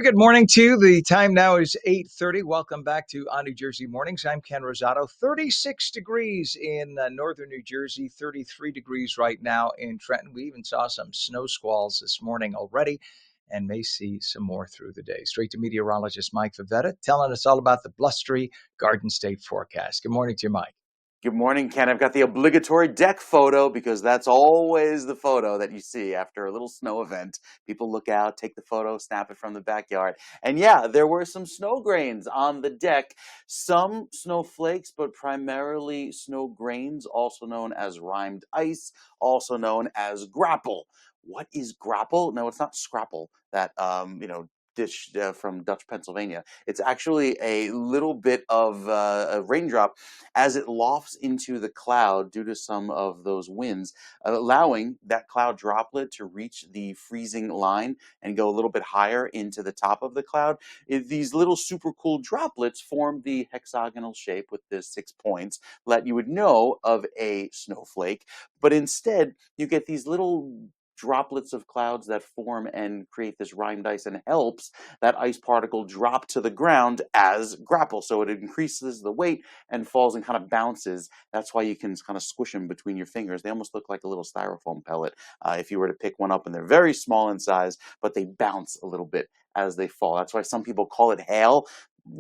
good morning to you. The time now is 8:30. Welcome back to On New Jersey Mornings. I'm Ken Rosato. 36 degrees in northern New Jersey, 33 degrees right now in Trenton. We even saw some snow squalls this morning already and may see some more through the day. Straight to meteorologist Mike Favetta telling us all about the blustery Garden State forecast. Good morning to you, Mike. Good morning, Ken. I've got the obligatory deck photo because that's always the photo that you see after a little snow event. People look out, take the photo, snap it from the backyard. And yeah, there were some snow grains on the deck, some snowflakes, but primarily snow grains, also known as rimed ice, also known as grapple. What is grapple? No, it's not scrapple, that dish from Dutch Pennsylvania. It's actually a little bit of a raindrop as it lofts into the cloud due to some of those winds, allowing that cloud droplet to reach the freezing line and go a little bit higher into the top of the cloud. These little super cool droplets form the hexagonal shape with the 6 points that you would know of a snowflake, but instead you get these little droplets of clouds that form and create this rimed ice and helps that ice particle drop to the ground as grapple. So it increases the weight and falls and kind of bounces. That's why you can kind of squish them between your fingers. They almost look like a little styrofoam pellet if you were to pick one up, and they're very small in size, but they bounce a little bit as they fall. That's why some people call it hail.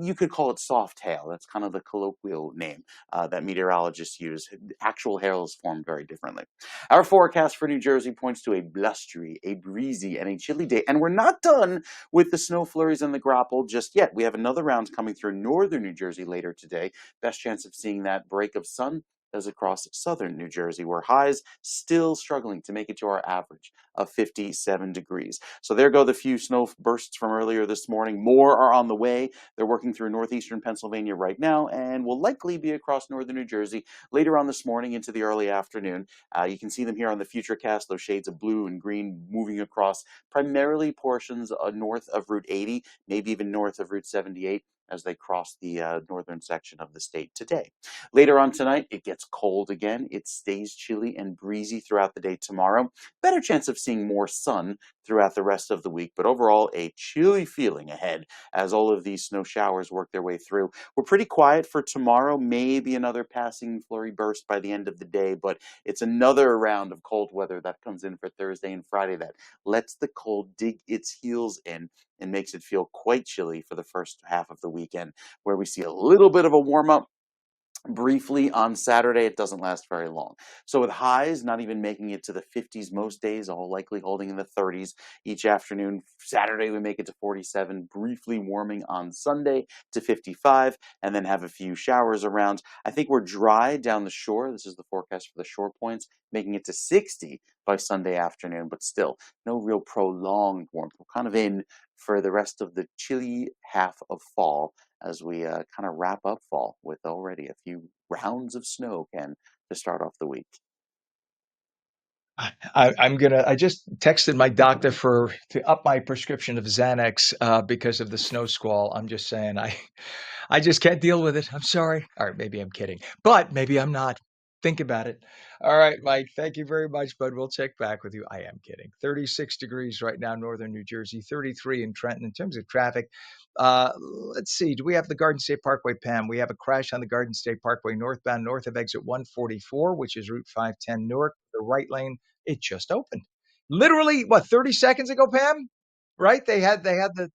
You could call it soft hail. That's kind of the colloquial name that meteorologists use. Actual hail is formed very differently. Our forecast for New Jersey points to a blustery, a breezy, and a chilly day. And we're not done with the snow flurries and the grapple just yet. We have another round coming through northern New Jersey later today. Best chance of seeing that break of sun is across southern New Jersey, where highs still struggling to make it to our average of 57 degrees. So there go the few snow bursts from earlier this morning. More are on the way. They're working through northeastern Pennsylvania right now and will likely be across northern New Jersey later on this morning into the early afternoon. You can see them here on the Futurecast, those shades of blue and green moving across primarily portions north of Route 80, maybe even north of Route 78 as they cross the northern section of the state today. Later on tonight, it gets cold again. It stays chilly and breezy throughout the day tomorrow. Better chance of seeing more sun throughout the rest of the week, but overall a chilly feeling ahead as all of these snow showers work their way through. We're pretty quiet for tomorrow, maybe another passing flurry burst by the end of the day, but it's another round of cold weather that comes in for Thursday and Friday that lets the cold dig its heels in and makes it feel quite chilly for the first half of the weekend, where we see a little bit of a warm up briefly on Saturday. It doesn't last very long. So with highs not even making it to the 50s most days, all likely holding in the 30s each afternoon. Saturday we make it to 47, briefly warming on Sunday to 55, and then have a few showers around. I think we're dry down the shore. This is the forecast for the shore points, making it to 60 by Sunday afternoon, but still no real prolonged warmth. We're kind of in for the rest of the chilly half of fall as we kind of wrap up fall with already a few rounds of snow, Ken, to start off the week. I just texted my doctor to up my prescription of Xanax because of the snow squall. I'm just saying I just can't deal with it. I'm sorry. All right, maybe I'm kidding, but maybe I'm not. Think about it. All right, Mike. Thank you very much, bud. We'll check back with you. I am kidding. 36 degrees right now, northern New Jersey. 33 in Trenton. In terms of traffic, let's see. Do we have the Garden State Parkway, Pam? We have a crash on the Garden State Parkway northbound, north of exit 144, which is Route 510 Newark. The right lane, it just opened. Literally, what, 30 seconds ago, Pam? Right? They had the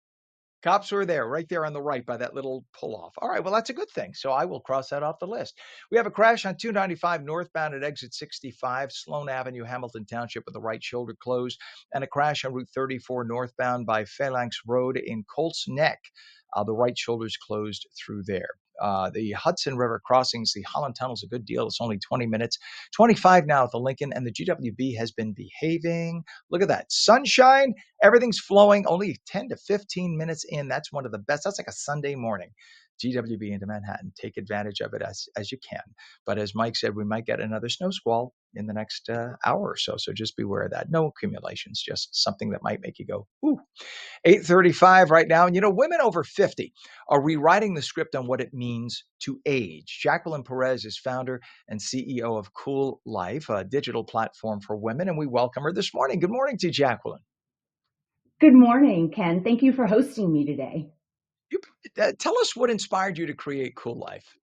cops were there, right there on the right by that little pull off. All right, well, that's a good thing. So I will cross that off the list. We have a crash on 295 northbound at exit 65, Sloan Avenue, Hamilton Township, with the right shoulder closed, and a crash on Route 34 northbound by Phalanx Road in Colts Neck. The right shoulder's closed through there. The Hudson River crossings, the Holland Tunnel's a good deal. It's only 20 minutes. 25 now at the Lincoln, and the GWB has been behaving. Look at that. Sunshine. Everything's flowing. Only 10 to 15 minutes in. That's one of the best. That's like a Sunday morning. GWB into Manhattan. Take advantage of it as you can. But as Mike said, we might get another snow squall in the next hour or so. So just beware of that. No accumulations, just something that might make you go, ooh. 8:35 right now. And women over 50 are rewriting the script on what it means to age. Jacqueline Perez is founder and CEO of Cool Life, a digital platform for women, and we welcome her this morning. Good morning to you, Jacqueline. Good morning, Ken. Thank you for hosting me today. You tell us what inspired you to create Cool Life.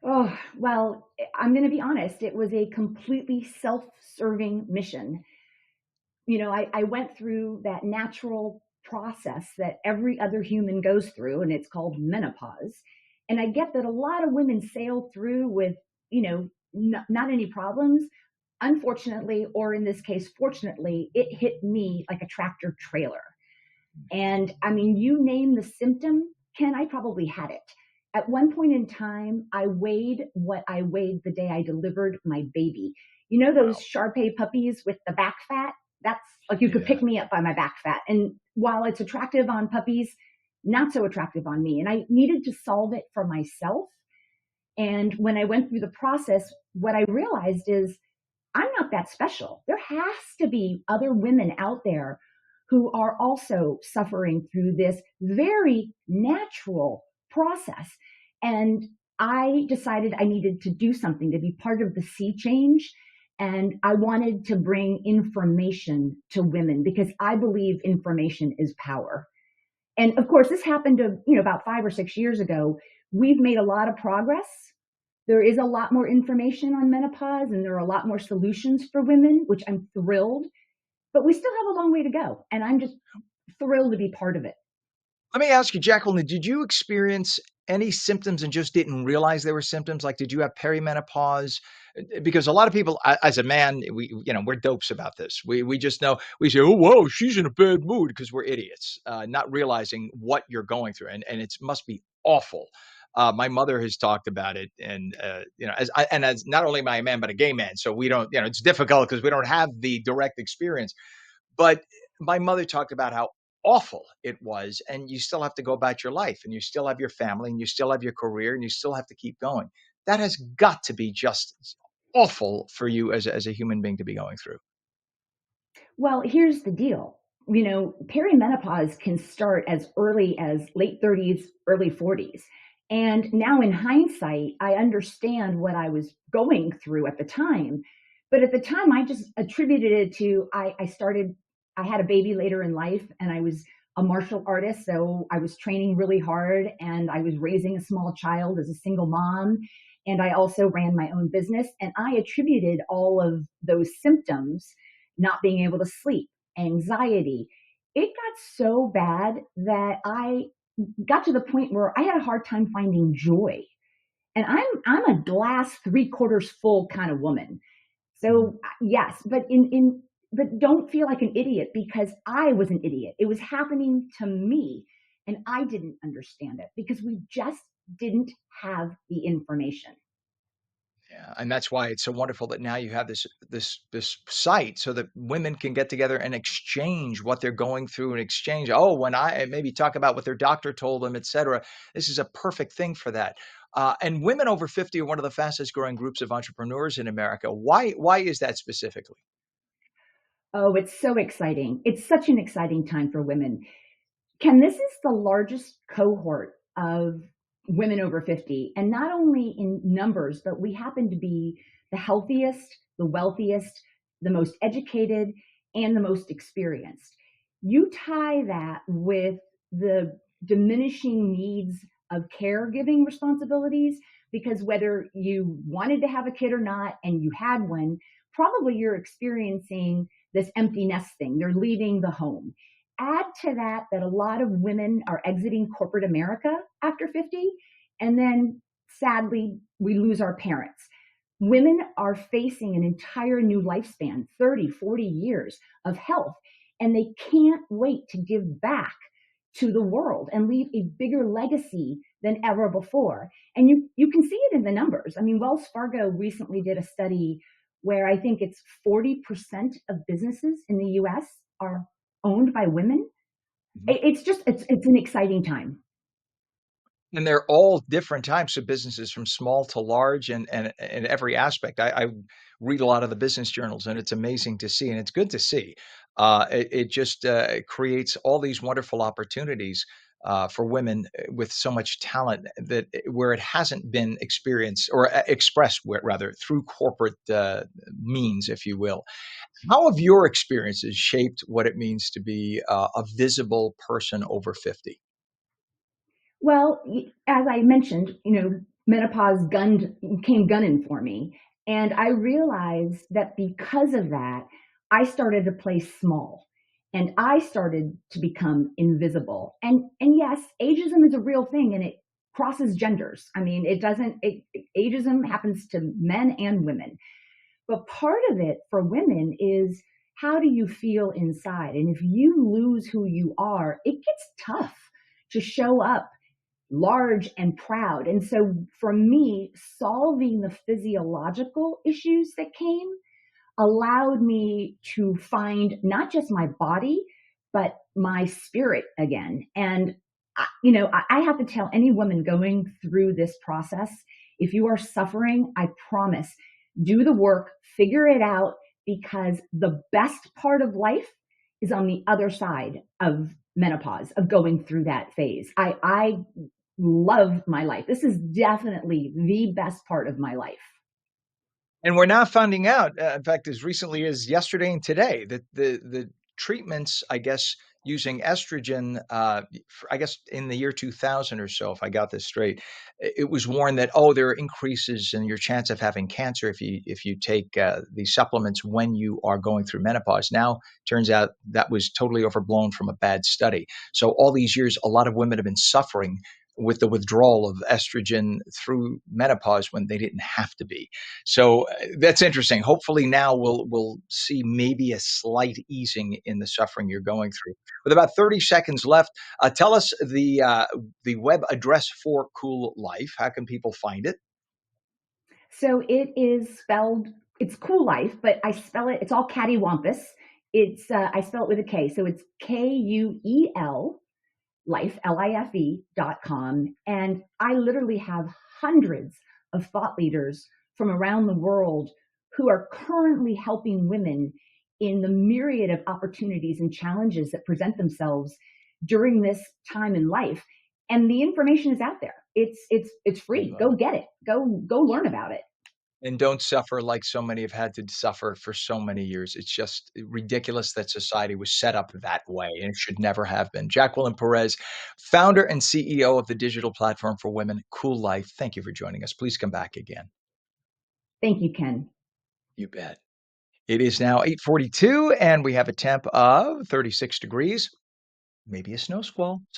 Oh, well, I'm going to be honest. It was a completely self serving mission. I went through that natural process that every other human goes through, and it's called menopause. And I get that a lot of women sail through with, not any problems. Unfortunately, or in this case, fortunately, it hit me like a tractor trailer. And I mean, you name the symptom, Ken, I probably had it. At one point in time, I weighed what I weighed the day I delivered my baby. You know those Wow. Shar puppies with the back fat? That's like you could Yeah. pick me up by my back fat. And while it's attractive on puppies, not so attractive on me. And I needed to solve it for myself. And when I went through the process, what I realized is I'm not that special. There has to be other women out there who are also suffering through this very natural process. And I decided I needed to do something to be part of the sea change. And I wanted to bring information to women because I believe information is power. And of course, this happened about 5 or 6 years ago. We've made a lot of progress. There is a lot more information on menopause and there are a lot more solutions for women, which I'm thrilled, but we still have a long way to go. And I'm just thrilled to be part of it. Let me ask you, Jacqueline, did you experience any symptoms and just didn't realize they were symptoms? Like, did you have perimenopause? Because a lot of people, as a man, we're dopes about this. We just know we say, "Oh, whoa, she's in a bad mood," because we're idiots, not realizing what you're going through, and it must be awful. My mother has talked about it, and as not only am I a man, but a gay man, so we don't, it's difficult because we don't have the direct experience. But my mother talked about how awful it was, and you still have to go about your life, and you still have your family, and you still have your career, and you still have to keep going. That has got to be just awful for you as a human being to be going through. Well, here's the deal. Perimenopause can start as early as late 30s, early 40s. And now in hindsight, I understand what I was going through at the time. But at the time, I just attributed it to I had a baby later in life and I was a martial artist. So I was training really hard and I was raising a small child as a single mom. And I also ran my own business. And I attributed all of those symptoms, not being able to sleep, anxiety. It got so bad that I got to the point where I had a hard time finding joy. And I'm a glass 3/4 full kind of woman. Mhm. So yes, but don't feel like an idiot because I was an idiot. It was happening to me and I didn't understand it because we just didn't have the information. Yeah, and that's why it's so wonderful that now you have this site so that women can get together and exchange what they're going through and exchange. Oh, when I maybe talk about what their doctor told them, etc. This is a perfect thing for that. And women over 50 are one of the fastest growing groups of entrepreneurs in America. Why is that specifically? Oh, it's so exciting. It's such an exciting time for women. Ken, this is the largest cohort of women over 50, and not only in numbers, but we happen to be the healthiest, the wealthiest, the most educated, and the most experienced. You tie that with the diminishing needs of caregiving responsibilities, because whether you wanted to have a kid or not, and you had one, probably you're experiencing this empty nest thing. They're leaving the home. Add to that a lot of women are exiting corporate America after 50, and then sadly, we lose our parents. Women are facing an entire new lifespan, 30, 40 years of health, and they can't wait to give back to the world and leave a bigger legacy than ever before. And you can see it in the numbers. I mean, Wells Fargo recently did a study where I think it's 40% of businesses in the US are owned by women. It's an exciting time. And they're all different types of businesses from small to large and every aspect. I read a lot of the business journals and it's amazing to see and it's good to see. It just creates all these wonderful opportunities. for women with so much talent that where it hasn't been experienced or expressed, rather, through corporate means, if you will. How have your experiences shaped what it means to be a visible person over 50? Well, as I mentioned, menopause came gunning for me, and I realized that because of that, I started to play small, and I started to become invisible. And yes, ageism is a real thing, and it crosses genders. I mean, it doesn't. Ageism happens to men and women, but part of it for women is how do you feel inside, and if you lose who you are, it gets tough to show up large and proud. And so for me, solving the physiological issues that came allowed me to find not just my body, but my spirit again. And, I have to tell any woman going through this process, if you are suffering, I promise, do the work, figure it out, because the best part of life is on the other side of menopause, of going through that phase. I love my life. This is definitely the best part of my life. And we're now finding out, in fact, as recently as yesterday and today, that the treatments, I guess, using estrogen, I guess in the year 2000 or so, if I got this straight, it was warned that, oh, there are increases in your chance of having cancer if you take these supplements when you are going through menopause. Now, turns out that was totally overblown from a bad study. So all these years, a lot of women have been suffering with the withdrawal of estrogen through menopause when they didn't have to be. So that's interesting. Hopefully now we'll see maybe a slight easing in the suffering you're going through. With about 30 seconds left, tell us the web address for Cool Life. How can people find it? So it is spelled, it's Cool Life, but I spell it, it's all cattywampus. I spell it with a K. So it's KUEL life, life.com. And I literally have hundreds of thought leaders from around the world who are currently helping women in the myriad of opportunities and challenges that present themselves during this time in life. And the information is out there. It's I free. love Go it. get it. Go learn about it. And don't suffer like so many have had to suffer for so many years. It's just ridiculous that society was set up that way, and it should never have been. Jacqueline Perez, founder and CEO of the digital platform for women, Cool Life. Thank you for joining us. Please come back again. Thank you, Ken. You bet. It is now 8:42, and we have a temp of 36 degrees, maybe a snow squall.